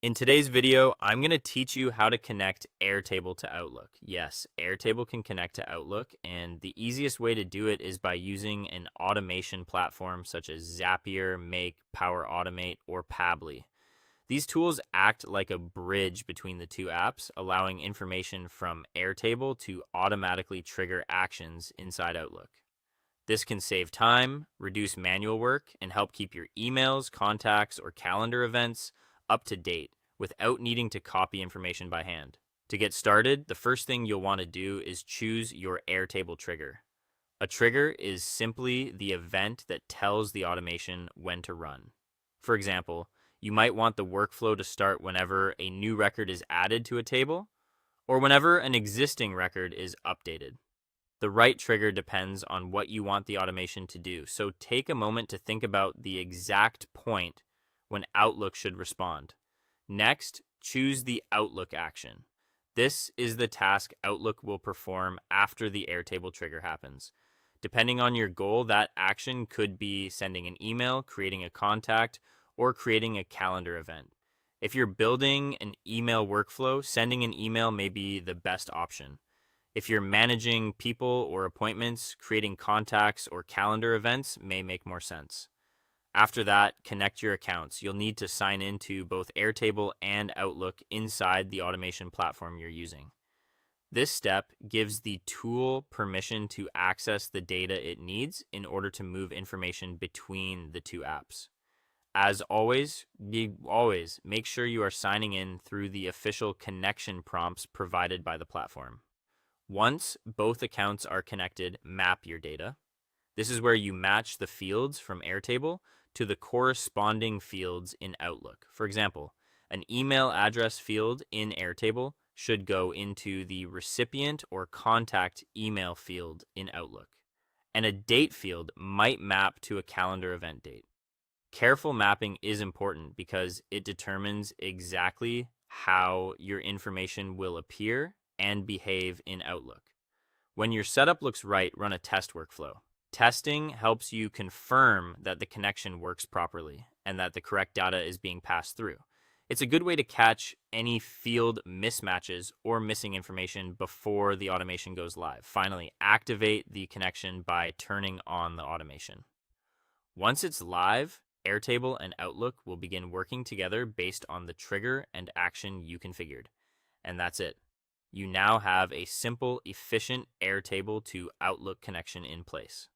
In today's video, I'm going to teach you how to connect Airtable to Outlook. Yes, Airtable can connect to Outlook, and the easiest way to do it is by using an automation platform such as Zapier, Make, Power Automate, or Pabbly. These tools act like a bridge between the two apps, allowing information from Airtable to automatically trigger actions inside Outlook. This can save time, reduce manual work, and help keep your emails, contacts, or calendar events up to date without needing to copy information by hand. To get started, the first thing you'll want to do is choose your Airtable trigger. A trigger is simply the event that tells the automation when to run. For example, you might want the workflow to start whenever a new record is added to a table or whenever an existing record is updated. The right trigger depends on what you want the automation to do, so take a moment to think about the exact point when Outlook should respond. Next, choose the Outlook action. This is the task Outlook will perform after the Airtable trigger happens. Depending on your goal, that action could be sending an email, creating a contact, or creating a calendar event. If you're building an email workflow, sending an email may be the best option. If you're managing people or appointments, creating contacts or calendar events may make more sense. After that, connect your accounts. You'll need to sign into both Airtable and Outlook inside the automation platform you're using. This step gives the tool permission to access the data it needs in order to move information between the two apps. As always, make sure you are signing in through the official connection prompts provided by the platform. Once both accounts are connected, map your data. This is where you match the fields from Airtable to the corresponding fields in Outlook. For example, an email address field in Airtable should go into the recipient or contact email field in Outlook, and a date field might map to a calendar event date. Careful mapping is important because it determines exactly how your information will appear and behave in Outlook. When your setup looks right, run a test workflow. Testing helps you confirm that the connection works properly and that the correct data is being passed through. It's a good way to catch any field mismatches or missing information before the automation goes live. Finally, activate the connection by turning on the automation. Once it's live, Airtable and Outlook will begin working together based on the trigger and action you configured. And that's it. You now have a simple, efficient Airtable to Outlook connection in place.